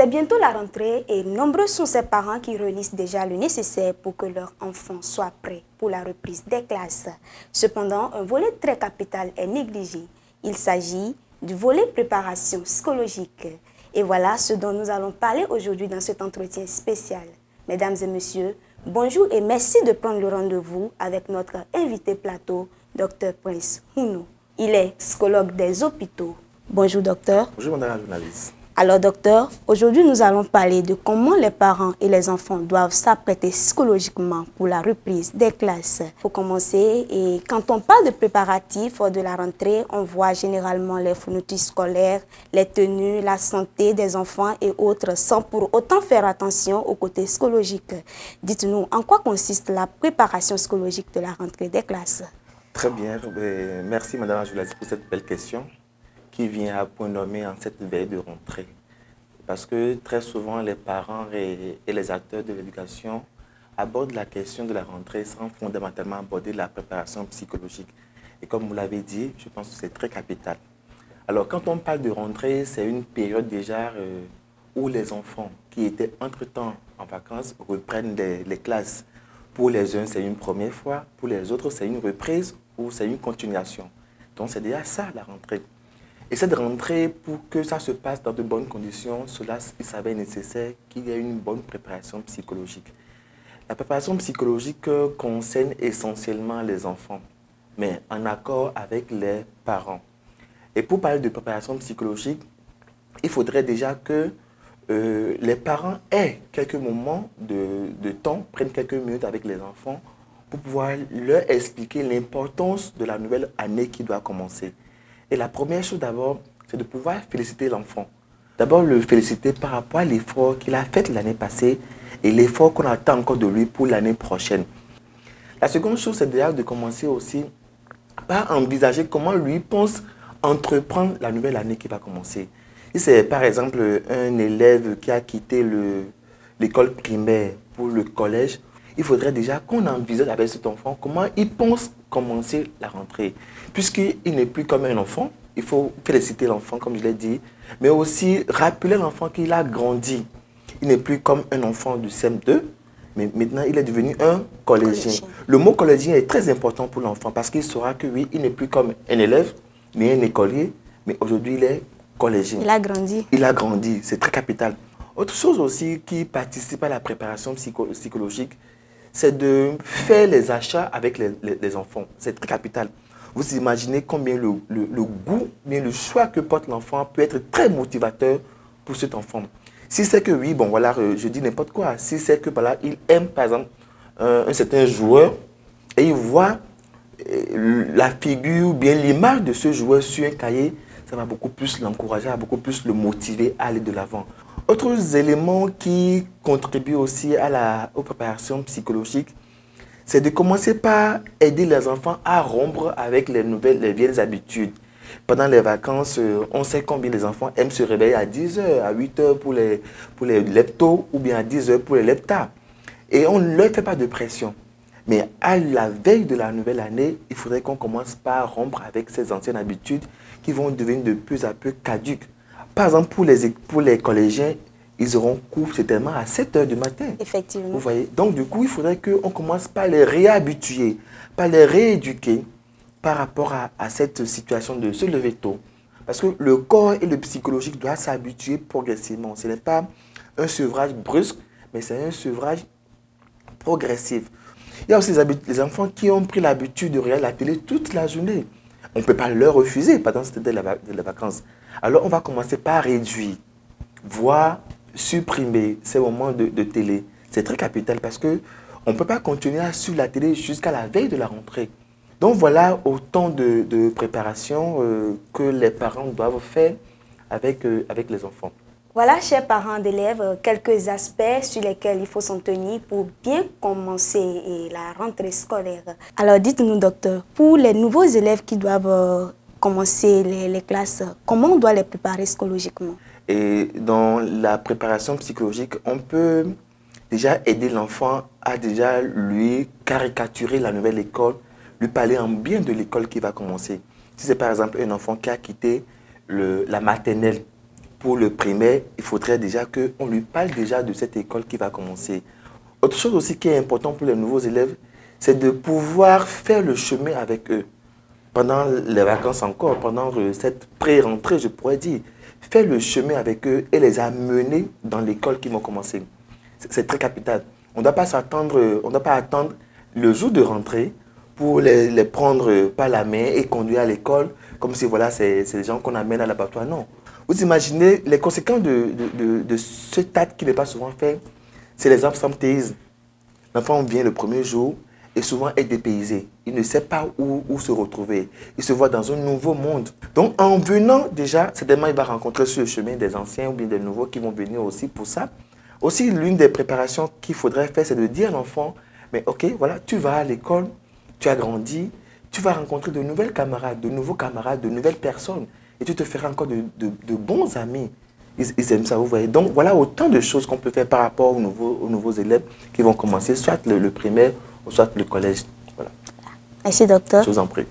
C'est bientôt la rentrée et nombreux sont ces parents qui réunissent déjà le nécessaire pour que leur enfant soit prêt pour la reprise des classes. Cependant, un volet très capital est négligé. Il s'agit du volet préparation psychologique. Et voilà ce dont nous allons parler aujourd'hui dans cet entretien spécial. Mesdames et messieurs, bonjour et merci de prendre le rendez-vous avec notre invité plateau, Dr Prince Hounou. Il est psychologue des hôpitaux. Bonjour docteur. Bonjour madame la journaliste. Alors docteur, aujourd'hui nous allons parler de comment les parents et les enfants doivent s'apprêter psychologiquement pour la reprise des classes. Pour commencer, et quand on parle de préparatifs de la rentrée, on voit généralement les fournitures scolaires, les tenues, la santé des enfants et autres, sans pour autant faire attention au côté psychologique. Dites-nous, en quoi consiste la préparation psychologique de la rentrée des classes? Très bien, merci madame la journaliste pour cette belle question qui vient à point nommé en cette veille de rentrée. Parce que très souvent, les parents et les acteurs de l'éducation abordent la question de la rentrée sans fondamentalement aborder la préparation psychologique. Et comme vous l'avez dit, je pense que c'est très capital. Alors, quand on parle de rentrée, c'est une période déjà où les enfants qui étaient entre-temps en vacances reprennent les classes. Pour les uns, c'est une première fois. Pour les autres, c'est une reprise ou c'est une continuation. Donc, c'est déjà ça, la rentrée. Et cette rentrée, pour que ça se passe dans de bonnes conditions, il s'avère nécessaire qu'il y ait une bonne préparation psychologique. La préparation psychologique concerne essentiellement les enfants, mais en accord avec les parents. Et pour parler de préparation psychologique, il faudrait déjà que les parents aient quelques moments de temps, prennent quelques minutes avec les enfants pour pouvoir leur expliquer l'importance de la nouvelle année qui doit commencer. Et la première chose d'abord, c'est de pouvoir féliciter l'enfant. D'abord, le féliciter par rapport à l'effort qu'il a fait l'année passée et l'effort qu'on attend encore de lui pour l'année prochaine. La seconde chose, c'est déjà de commencer aussi par envisager comment lui pense entreprendre la nouvelle année qui va commencer. Si c'est par exemple un élève qui a quitté l'école primaire pour le collège, il faudrait déjà qu'on envisage avec cet enfant comment il pense commencer la rentrée. Puisqu'il n'est plus comme un enfant, il faut féliciter l'enfant, comme je l'ai dit, mais aussi rappeler l'enfant qu'il a grandi. Il n'est plus comme un enfant du CM2, mais maintenant il est devenu un collégien. Le mot collégien est très important pour l'enfant parce qu'il saura que oui, il n'est plus comme un élève, ni un écolier, mais aujourd'hui il est collégien. Il a grandi. Il a grandi, c'est très capital. Autre chose aussi qui participe à la préparation psychologique, c'est de faire les achats avec les enfants. C'est très capital. Vous imaginez combien le goût, bien le choix que porte l'enfant peut être très motivateur pour cet enfant. Si c'est que oui, bon voilà, je dis n'importe quoi. Si c'est que voilà, il aime par exemple un certain joueur et il voit la figure ou bien l'image de ce joueur sur un cahier, ça va beaucoup plus l'encourager, beaucoup plus le motiver à aller de l'avant. Autres éléments qui contribuent aussi aux préparations psychologiques, c'est de commencer par aider les enfants à rompre avec les vieilles habitudes. Pendant les vacances, on sait combien les enfants aiment se réveiller à 10 h, à 8 h pour les leptos ou bien à 10 h pour les leptas. Et on ne leur fait pas de pression. Mais à la veille de la nouvelle année, il faudrait qu'on commence par rompre avec ces anciennes habitudes qui vont devenir de plus en plus caduques. Par exemple, pour les collégiens, ils auront cours certainement à 7 h du matin. Effectivement. Vous voyez? Donc, du coup, il faudrait qu'on commence par les réhabituer, par les rééduquer par rapport à cette situation de se lever tôt. Parce que le corps et le psychologique doivent s'habituer progressivement. Ce n'est pas un sevrage brusque, mais c'est un sevrage progressif. Il y a aussi les enfants qui ont pris l'habitude de regarder la télé toute la journée. On ne peut pas leur refuser pendant cette de les vacances. Alors, on va commencer par réduire, voire supprimer ces moments de télé. C'est très capital parce qu'on ne peut pas continuer à suivre la télé jusqu'à la veille de la rentrée. Donc, voilà autant de préparations que les parents doivent faire avec les enfants. Voilà, chers parents d'élèves, quelques aspects sur lesquels il faut s'en tenir pour bien commencer la rentrée scolaire. Alors, dites-nous, docteur, pour les nouveaux élèves qui doivent commencer les classes, comment on doit les préparer psychologiquement? Et dans la préparation psychologique, on peut déjà aider l'enfant à déjà lui caricaturer la nouvelle école, lui parler en bien de l'école qui va commencer. Si c'est par exemple un enfant qui a quitté la maternelle pour le primaire, il faudrait déjà qu'on lui parle déjà de cette école qui va commencer. Autre chose aussi qui est important pour les nouveaux élèves, c'est de pouvoir faire le chemin avec eux. Pendant les vacances encore, pendant cette pré-rentrée, je pourrais dire, faire le chemin avec eux et les amener dans l'école qui vont commencer. C'est très capital. On ne doit pas attendre le jour de rentrée pour les prendre par la main et conduire à l'école, comme si voilà, c'est les gens qu'on amène à l'abattoir. Non. Vous imaginez les conséquences de ce acte qui n'est pas souvent fait, c'est les absentéismes. L'enfant vient le premier jour et souvent est dépaysé. Il ne sait pas où se retrouver. Il se voit dans un nouveau monde. Donc en venant déjà, certainement il va rencontrer sur le chemin des anciens ou bien des nouveaux qui vont venir aussi pour ça. Aussi, l'une des préparations qu'il faudrait faire, c'est de dire à l'enfant, mais ok, voilà, tu vas à l'école, tu as grandi, tu vas rencontrer de nouvelles camarades, de nouveaux camarades, de nouvelles personnes. Et tu te feras encore de bons amis. Ils aiment ça, vous voyez. Donc, voilà autant de choses qu'on peut faire par rapport aux nouveaux élèves qui vont commencer, soit le primaire, ou soit le collège. Voilà. Merci, docteur. Je vous en prie.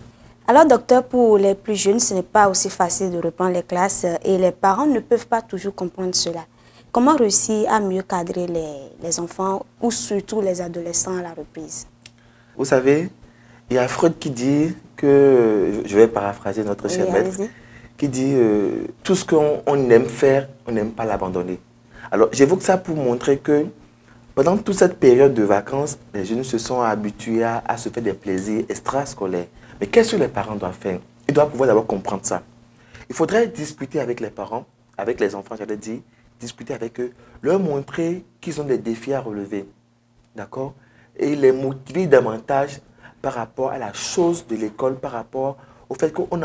Alors, docteur, pour les plus jeunes, ce n'est pas aussi facile de reprendre les classes et les parents ne peuvent pas toujours comprendre cela. Comment réussir à mieux cadrer les enfants ou surtout les adolescents à la reprise? Vous savez, il y a Freud qui dit que, je vais paraphraser notre cher maître, qui dit tout ce qu'on aime faire, on n'aime pas l'abandonner. Alors, j'évoque ça pour montrer que pendant toute cette période de vacances, les jeunes se sont habitués à se faire des plaisirs extrascolaires. Mais qu'est-ce que les parents doivent faire? Ils doivent pouvoir d'abord comprendre ça. Il faudrait discuter avec les parents, avec les enfants, j'allais dire, discuter avec eux, leur montrer qu'ils ont des défis à relever, d'accord? Et les motiver davantage par rapport à la chose de l'école, par rapport au fait qu'on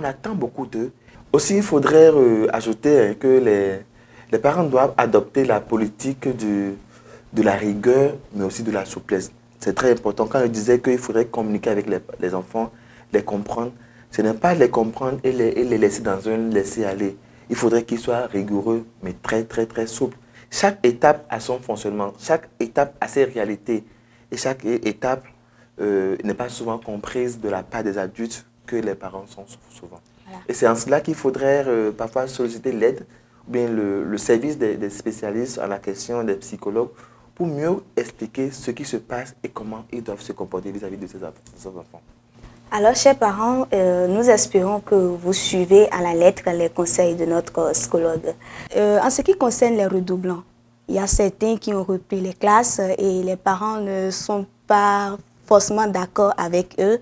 attend beaucoup d'eux. Aussi, il faudrait ajouter que les parents doivent adopter la politique de la rigueur, mais aussi de la souplesse. C'est très important. Quand je disais qu'il faudrait communiquer avec les enfants, les comprendre, ce n'est pas les comprendre et les laisser dans un laisser-aller. Il faudrait qu'ils soient rigoureux, mais très, très, très souples. Chaque étape a son fonctionnement, chaque étape a ses réalités. Et chaque étape n'est pas souvent comprise de la part des adultes que les parents sont souvent. Voilà. Et c'est en cela qu'il faudrait parfois solliciter l'aide, ou bien le service des spécialistes en la question, des psychologues, pour mieux expliquer ce qui se passe et comment ils doivent se comporter vis-à-vis de ces enfants. Alors, chers parents, nous espérons que vous suivez à la lettre les conseils de notre psychologue. En ce qui concerne les redoublants, il y a certains qui ont repris les classes et les parents ne sont pas forcément d'accord avec eux.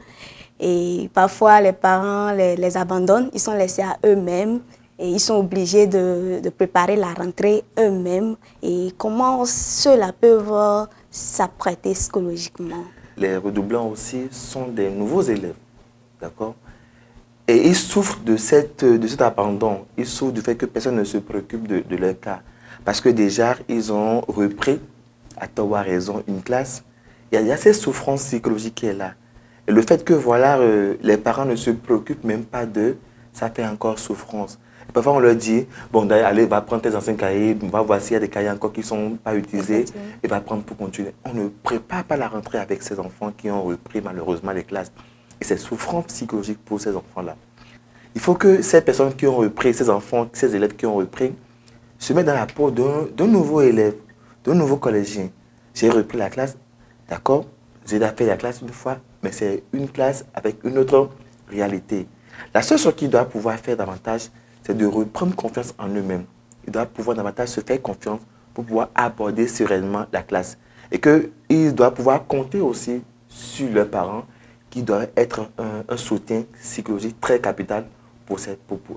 Et parfois, les parents les abandonnent, ils sont laissés à eux-mêmes et ils sont obligés de préparer la rentrée eux-mêmes. Et comment ceux-là peuvent s'apprêter psychologiquement? Les redoublants aussi sont des nouveaux élèves, d'accord? Et ils souffrent de cet abandon, ils souffrent du fait que personne ne se préoccupe de leur cas. Parce que déjà, ils ont repris, à tort ou à raison, une classe. Il y a cette souffrance psychologique qui est là. Et le fait que voilà, les parents ne se préoccupent même pas d'eux, ça fait encore souffrance. Et parfois, on leur dit, bon, allez, va prendre tes anciens cahiers, va voir s'il y a des cahiers encore qui ne sont pas utilisés, et va prendre pour continuer. On ne prépare pas la rentrée avec ces enfants qui ont repris malheureusement les classes. Et c'est souffrant psychologique pour ces enfants-là. Il faut que ces personnes qui ont repris, ces enfants, ces élèves qui ont repris, se mettent dans la peau d'un nouveau élève, d'un nouveau collégien. J'ai repris la classe, d'accord, j'ai fait la classe une fois, mais c'est une classe avec une autre réalité. La seule chose qu'ils doivent pouvoir faire davantage, c'est de reprendre confiance en eux-mêmes. Ils doivent pouvoir davantage se faire confiance pour pouvoir aborder sereinement la classe. Et qu'ils doivent pouvoir compter aussi sur leurs parents, qui doivent être un soutien psychologique très capital pour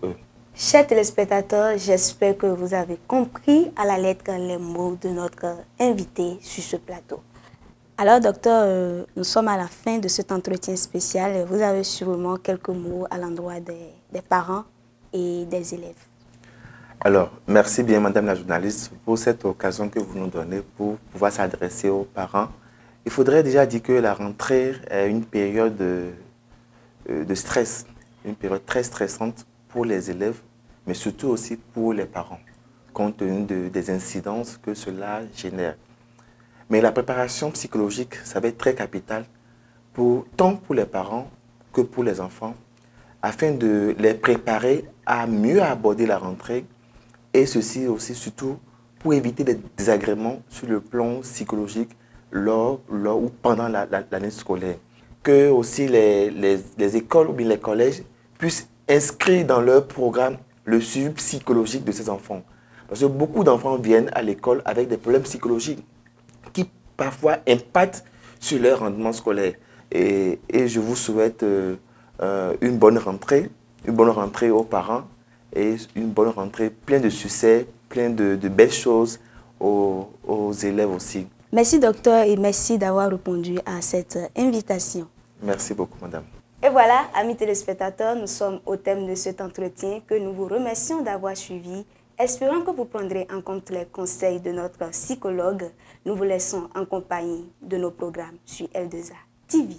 eux. Chers téléspectateurs, j'espère que vous avez compris à la lettre les mots de notre invité sur ce plateau. Alors, docteur, nous sommes à la fin de cet entretien spécial. Vous avez sûrement quelques mots à l'endroit des parents et des élèves. Alors, merci bien, madame la journaliste, pour cette occasion que vous nous donnez pour pouvoir s'adresser aux parents. Il faudrait déjà dire que la rentrée est une période de stress, une période très stressante pour les élèves, mais surtout aussi pour les parents, compte tenu des incidences que cela génère. Mais la préparation psychologique, ça va être très capital, tant pour les parents que pour les enfants, afin de les préparer à mieux aborder la rentrée Et ceci aussi, surtout, pour éviter des désagréments sur le plan psychologique lors ou pendant l'année scolaire. Que aussi les écoles ou bien les collèges puissent inscrire dans leur programme le suivi psychologique de ces enfants. Parce que beaucoup d'enfants viennent à l'école avec des problèmes psychologiques qui parfois impactent sur leur rendement scolaire. Et je vous souhaite une bonne rentrée aux parents et une bonne rentrée pleine de succès, pleine de belles choses aux élèves aussi. Merci docteur et merci d'avoir répondu à cette invitation. Merci beaucoup madame. Et voilà, amis téléspectateurs, nous sommes au thème de cet entretien que nous vous remercions d'avoir suivi. Espérons que vous prendrez en compte les conseils de notre psychologue. Nous vous laissons en compagnie de nos programmes sur L2A TV.